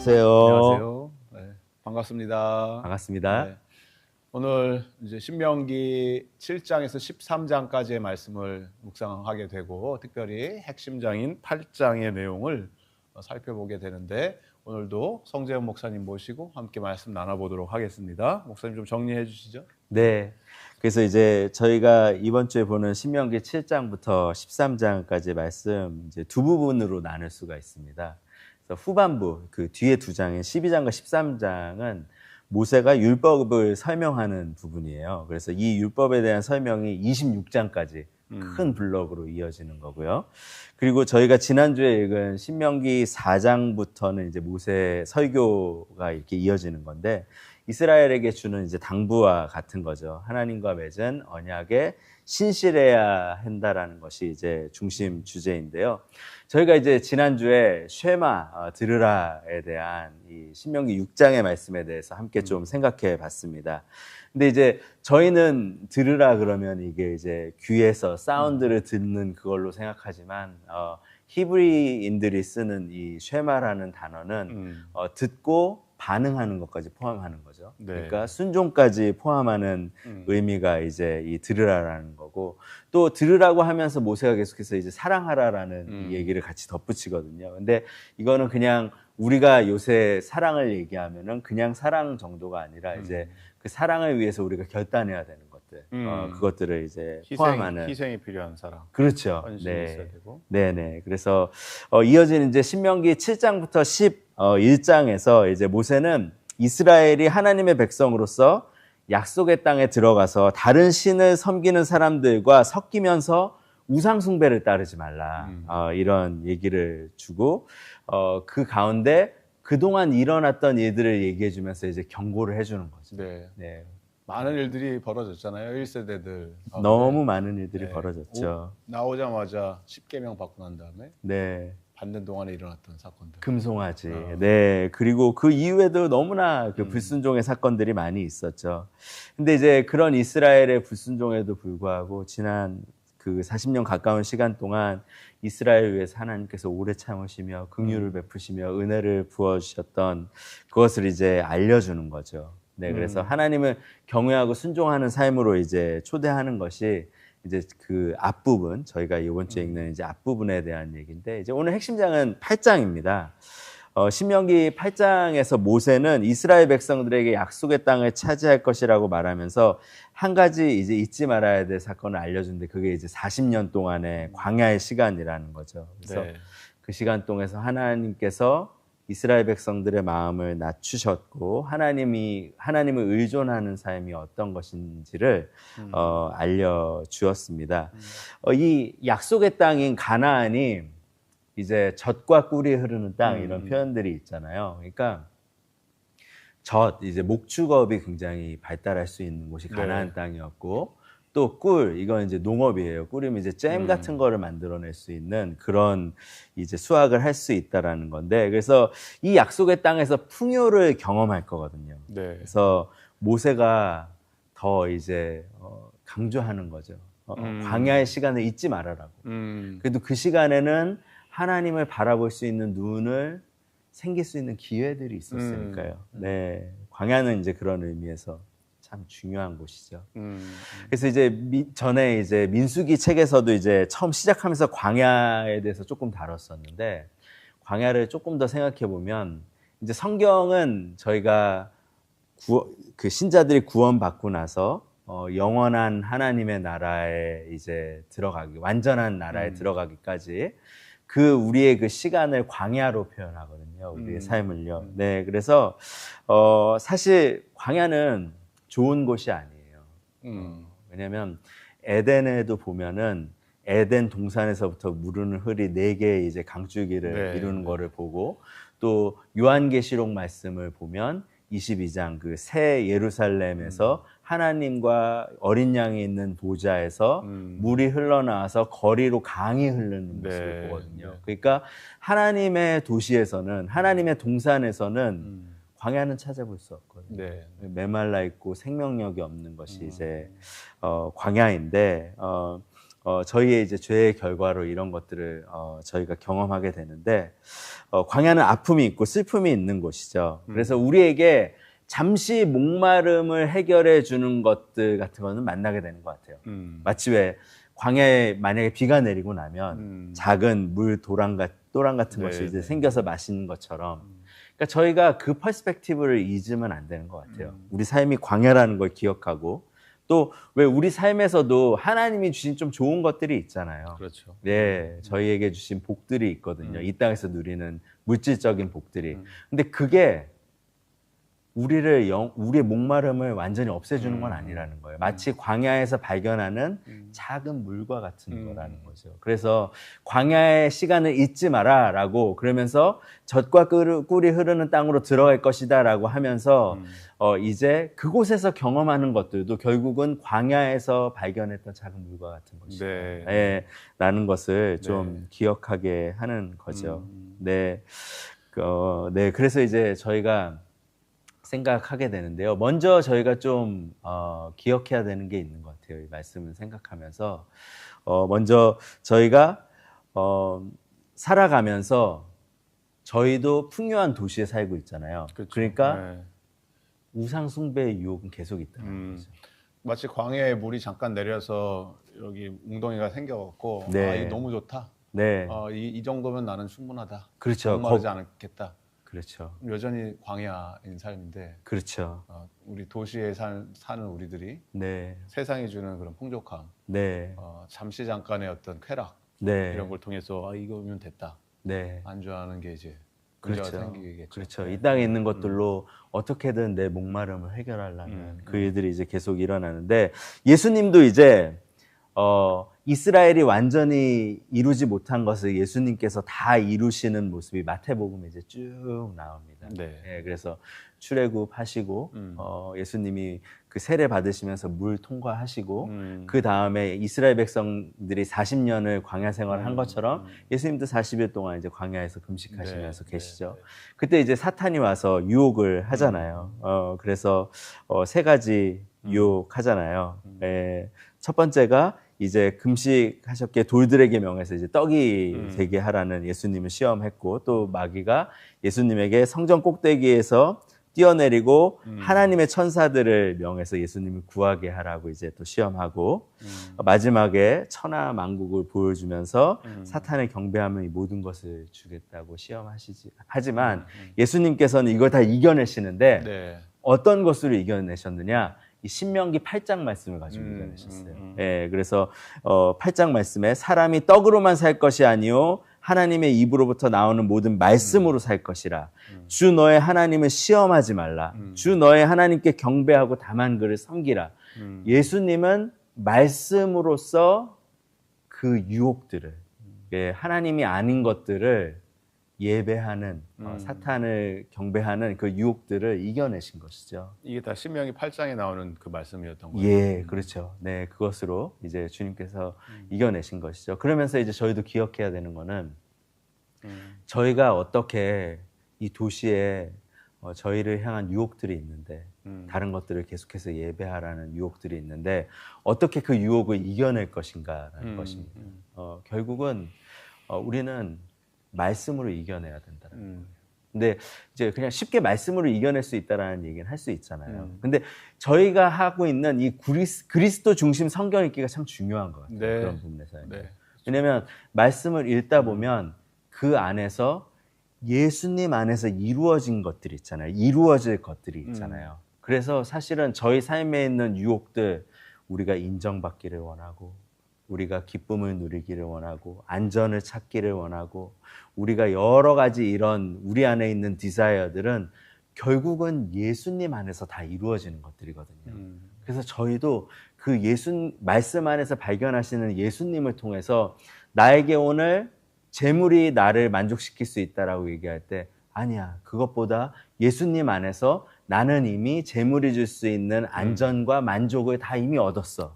안녕하세요. 안녕하세요. 네, 반갑습니다. 반갑습니다. 네, 오늘 이제 신명기 7장에서 13장까지의 말씀을 묵상하게 되고 특별히 핵심장인 8장의 내용을 살펴보게 되는데 오늘도 성재현 목사님 모시고 함께 말씀 나눠보도록 하겠습니다. 목사님 좀 정리해 주시죠. 네. 그래서 이제 저희가 이번 주에 보는 신명기 7장부터 13장까지 말씀 이제 두 부분으로 나눌 수가 있습니다. 그래서 후반부, 그 뒤에 두 장인 12장과 13장은 모세가 율법을 설명하는 부분이에요. 그래서 이 율법에 대한 설명이 26장까지 큰 블록으로 이어지는 거고요. 그리고 저희가 지난주에 읽은 신명기 4장부터는 이제 모세 설교가 이렇게 이어지는 건데 이스라엘에게 주는 이제 당부와 같은 거죠. 하나님과 맺은 언약에 신실해야 한다라는 것이 이제 중심 주제인데요. 저희가 이제 지난주에 쉐마 들으라에 대한 이 신명기 6장의 말씀에 대해서 함께 좀 생각해 봤습니다. 근데 이제 저희는 들으라 그러면 이게 이제 귀에서 사운드를 듣는 그걸로 생각하지만 히브리인들이 쓰는 이 쉐마라는 단어는 듣고 반응하는 것까지 포함하는 거죠. 네. 그러니까 순종까지 포함하는 의미가 이제 이 들으라라는 거고 또 들으라고 하면서 모세가 계속해서 이제 사랑하라라는 이 얘기를 같이 덧붙이거든요. 근데 이거는 그냥 우리가 요새 사랑을 얘기하면은 그냥 사랑 정도가 아니라 이제 그 사랑을 위해서 우리가 결단해야 되는 것들, 그것들을 이제 포함하는 희생이 필요한 사랑. 그렇죠. 헌신이 있어야 되고. 네네. 그래서 이어지는 이제 신명기 7장부터 11장에서 이제 모세는 이스라엘이 하나님의 백성으로서 약속의 땅에 들어가서 다른 신을 섬기는 사람들과 섞이면서 우상 숭배를 따르지 말라. 이런 얘기를 주고 그 가운데 그동안 일어났던 일들을 얘기해 주면서 이제 경고를 해 주는 거죠. 네. 네. 많은 일들이 벌어졌잖아요. 1세대들. 너무 많은 일들이 벌어졌죠. 나오자마자 10계명 받고 난 다음에 네. 받는 동안에 일어났던 사건들. 금송아지. 네. 그리고 그 이후에도 너무나 그 불순종의 사건들이 많이 있었죠. 근데 이제 그런 이스라엘의 불순종에도 불구하고 지난 그 40년 가까운 시간 동안 이스라엘 위해서 하나님께서 오래 참으시며 긍휼을 베푸시며 은혜를 부어주셨던 그것을 이제 알려주는 거죠. 네. 그래서 하나님을 경외하고 순종하는 삶으로 이제 초대하는 것이 이제 그 앞부분, 저희가 이번 주에 읽는 이제 앞부분에 대한 얘기인데, 이제 오늘 핵심장은 8장입니다. 신명기 8장에서 모세는 이스라엘 백성들에게 약속의 땅을 차지할 것이라고 말하면서 한 가지 이제 잊지 말아야 될 사건을 알려주는데 그게 이제 40년 동안의 광야의 시간이라는 거죠. 그래서 네. 그 시간 동안에서 하나님께서 이스라엘 백성들의 마음을 낮추셨고 하나님을 의존하는 삶이 어떤 것인지를 알려주었습니다. 이 약속의 땅인 가나안이 이제 젖과 꿀이 흐르는 땅 이런 표현들이 있잖아요. 그러니까 이제 목축업이 굉장히 발달할 수 있는 곳이 가나안 땅이었고 또 꿀, 이건 이제 농업이에요. 꿀이면 이제 잼 같은 거를 만들어낼 수 있는 그런 이제 수확을 할 수 있다라는 건데, 그래서 이 약속의 땅에서 풍요를 경험할 거거든요. 네. 그래서 모세가 더 이제 강조하는 거죠. 광야의 시간을 잊지 말아라고. 그래도 그 시간에는 하나님을 바라볼 수 있는 눈을 생길 수 있는 기회들이 있었으니까요. 네, 광야는 이제 그런 의미에서 참 중요한 곳이죠. 그래서 이제 전에 이제 민수기 책에서도 이제 처음 시작하면서 광야에 대해서 조금 다뤘었는데 광야를 조금 더 생각해 보면 이제 성경은 저희가 그 신자들이 구원받고 나서 영원한 하나님의 나라에 이제 완전한 나라에 들어가기까지 그 우리의 그 시간을 광야로 표현하거든요. 우리의 삶을요. 네, 그래서 사실 광야는 좋은 곳이 아니에요. 왜냐하면 에덴에도 보면은 에덴 동산에서부터 무르는 흘이 4개의 이제 강줄기를 이루는 거를 보고 또 요한계시록 말씀을 보면 22장 그 새 예루살렘에서 하나님과 어린 양이 있는 보좌에서 물이 흘러나와서 거리로 강이 흐르는 모습을 보거든요. 그러니까 하나님의 도시에서는 하나님의 동산에서는 광야는 찾아볼 수 없거든요. 메말라 있고 생명력이 없는 것이 이제 광야인데 저희의 이제 죄의 결과로 이런 것들을 저희가 경험하게 되는데 광야는 아픔이 있고 슬픔이 있는 곳이죠. 그래서 우리에게 잠시 목마름을 해결해 주는 것들 같은 거는 만나게 되는 것 같아요. 마치 왜 광야에 만약에 비가 내리고 나면 작은 물 또랑 같은 것이 이제 생겨서 마시는 것처럼, 그러니까 저희가 그 퍼스펙티브를 잊으면 안 되는 것 같아요. 우리 삶이 광야라는 걸 기억하고, 또 왜 우리 삶에서도 하나님이 주신 좀 좋은 것들이 있잖아요. 그렇죠. 네, 저희에게 주신 복들이 있거든요. 이 땅에서 누리는 물질적인 복들이. 근데 그게 우리의 목마름을 완전히 없애주는 건 아니라는 거예요. 마치 광야에서 발견하는 작은 물과 같은 거라는 거죠. 그래서 광야의 시간을 잊지 마라라고 그러면서 젖과 꿀이 흐르는 땅으로 들어갈 것이다라고 하면서 이제 그곳에서 경험하는 것들도 결국은 광야에서 발견했던 작은 물과 같은 것이다. 네. 라는 것을 좀 기억하게 하는 거죠. 네. 네. 그래서 이제 저희가 생각하게 되는데요. 먼저 저희가 좀 기억해야 되는 게 있는 것 같아요. 이 말씀을 생각하면서 먼저 저희가 살아가면서 저희도 풍요한 도시에 살고 있잖아요. 그렇죠. 그러니까 우상 숭배의 유혹은 계속 있다는 거죠. 마치 광야에 물이 잠깐 내려서 여기 웅덩이가 생겨갖고 이게 너무 좋다. 네. 이 정도면 나는 충분하다. 그렇죠. 목마르지 않겠다. 그렇죠. 여전히 광야인 삶인데, 그렇죠. 우리 도시에 사는 우리들이 세상이 주는 그런 풍족함, 잠시 잠깐의 어떤 쾌락 이런 걸 통해서 이거면 됐다. 안주하는 게 이제 문제가 생기겠죠. 그렇죠. 이 땅에 있는 것들로 어떻게든 내 목마름을 해결하려는 그 일들이 이제 계속 일어나는데, 예수님도 이제 이스라엘이 완전히 이루지 못한 것을 예수님께서 다 이루시는 모습이 마태복음에 이제 쭉 나옵니다. 그래서 출애굽하시고 예수님이 그 세례 받으시면서 물 통과하시고 그 다음에 이스라엘 백성들이 40년을 광야 생활을 한 것처럼 예수님도 40일 동안 이제 광야에서 금식하시면서 계시죠. 그때 이제 사탄이 와서 유혹을 하잖아요. 그래서 세 가지 유혹하잖아요. 첫 번째가 이제 금식하셨기에 돌들에게 명해서 이제 떡이 되게 하라는 예수님을 시험했고, 또 마귀가 예수님에게 성전 꼭대기에서 뛰어내리고 하나님의 천사들을 명해서 예수님을 구하게 하라고 이제 또 시험하고, 마지막에 천하 만국을 보여주면서 사탄을 경배하면 이 모든 것을 주겠다고 하지만 예수님께서는 이걸 다 이겨내시는데 어떤 것으로 이겨내셨느냐? 이 신명기 8장 말씀을 가지고 이겨내셨어요. 그래서 8장 말씀에 사람이 떡으로만 살 것이 아니요 하나님의 입으로부터 나오는 모든 말씀으로 살 것이라. 주 너의 하나님을 시험하지 말라. 주 너의 하나님께 경배하고 다만 그를 섬기라. 예수님은 말씀으로써 그 유혹들을, 하나님이 아닌 것들을 예배하는, 사탄을 경배하는 그 유혹들을 이겨내신 것이죠. 이게 다 신명기 8장에 나오는 그 말씀이었던 거예요. 그렇죠. 네, 그것으로 이제 주님께서 이겨내신 것이죠. 그러면서 이제 저희도 기억해야 되는 거는 저희가 어떻게 이 도시에 저희를 향한 유혹들이 있는데, 다른 것들을 계속해서 예배하라는 유혹들이 있는데 어떻게 그 유혹을 이겨낼 것인가라는 것입니다. 결국은 우리는 말씀으로 이겨내야 된다는 거예요. 근데 이제 그냥 쉽게 말씀으로 이겨낼 수 있다라는 얘기는 할 수 있잖아요. 근데 저희가 하고 있는 이 그리스도 중심 성경 읽기가 참 중요한 것 같아요. 그런 부분에서. 왜냐하면 말씀을 읽다 보면 그 안에서 예수님 안에서 이루어진 것들이 있잖아요. 이루어질 것들이 있잖아요. 그래서 사실은 저희 삶에 있는 유혹들, 우리가 인정받기를 원하고, 우리가 기쁨을 누리기를 원하고, 안전을 찾기를 원하고, 우리가 여러 가지 이런 우리 안에 있는 디자이어들은 결국은 예수님 안에서 다 이루어지는 것들이거든요. 그래서 저희도 그 말씀 안에서 발견하시는 예수님을 통해서 나에게 오늘 재물이 나를 만족시킬 수 있다라고 얘기할 때, 아니야, 그것보다 예수님 안에서 나는 이미 재물이 줄 수 있는 안전과 만족을 다 이미 얻었어.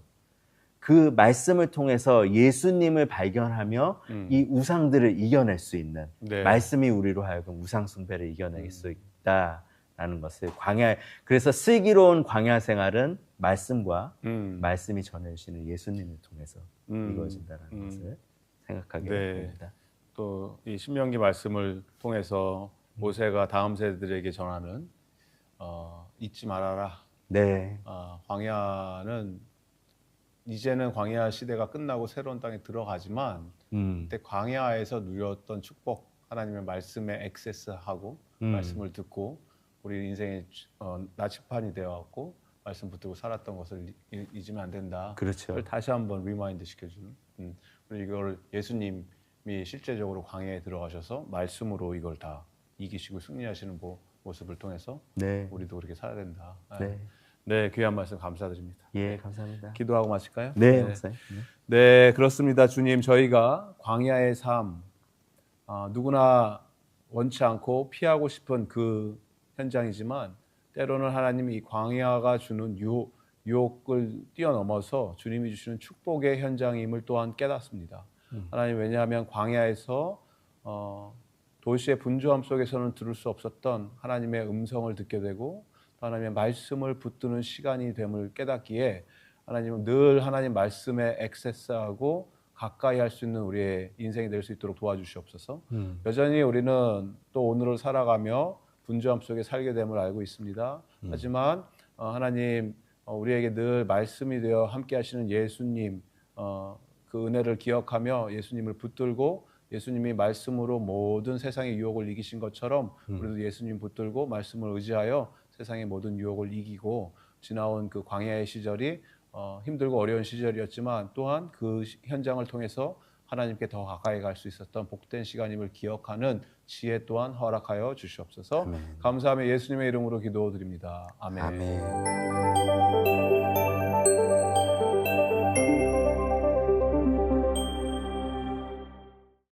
그 말씀을 통해서 예수님을 발견하며 이 우상들을 이겨낼 수 있는 말씀이 우리로 하여금 우상 숭배를 이겨낼 수 있다라는 것을 그래서 슬기로운 광야 생활은 말씀과 말씀이 전해주시는 예수님을 통해서 이루어진다는 것을 생각하게 네. 됩니다. 또 이 신명기 말씀을 통해서 모세가 다음 세대들에게 전하는 잊지 말아라. 네. 광야는 이제는 광야 시대가 끝나고 새로운 땅에 들어가지만 그때 광야에서 누렸던 축복, 하나님의 말씀에 액세스하고 말씀을 듣고 우리 인생의 나침판이 되어왔고 말씀 붙들고 살았던 것을 잊으면 안 된다. 그렇죠. 그걸 다시 한번 리마인드 시켜주는. 그리고 이걸 예수님이 실제적으로 광야에 들어가셔서 말씀으로 이걸 다 이기시고 승리하시는 모습을 통해서 네. 우리도 그렇게 살아야 된다. 네. 네, 귀한 말씀 감사드립니다. 예, 감사합니다. 기도하고 마실까요? 네, 목사님. 네, 그렇습니다. 주님, 저희가 광야의 삶, 누구나 원치 않고 피하고 싶은 그 현장이지만 때로는 하나님이 이 광야가 주는 유혹을 뛰어넘어서 주님이 주시는 축복의 현장임을 또한 깨닫습니다. 하나님, 왜냐하면 광야에서 도시의 분주함 속에서는 들을 수 없었던 하나님의 음성을 듣게 되고 하나님의 말씀을 붙드는 시간이 됨을 깨닫기에 하나님은 늘 하나님 말씀에 액세스하고 가까이 할 수 있는 우리의 인생이 될 수 있도록 도와주시옵소서. 여전히 우리는 또 오늘을 살아가며 분주함 속에 살게 됨을 알고 있습니다. 하지만 하나님 우리에게 늘 말씀이 되어 함께 하시는 예수님 그 은혜를 기억하며 예수님을 붙들고 예수님이 말씀으로 모든 세상의 유혹을 이기신 것처럼 우리도 예수님 붙들고 말씀을 의지하여 세상의 모든 유혹을 이기고 지나온 그 광야의 시절이 힘들고 어려운 시절이었지만 또한 그 현장을 통해서 하나님께 더 가까이 갈 수 있었던 복된 시간임을 기억하는 지혜 또한 허락하여 주시옵소서. 아멘. 감사하며 예수님의 이름으로 기도드립니다. 아멘. 아멘.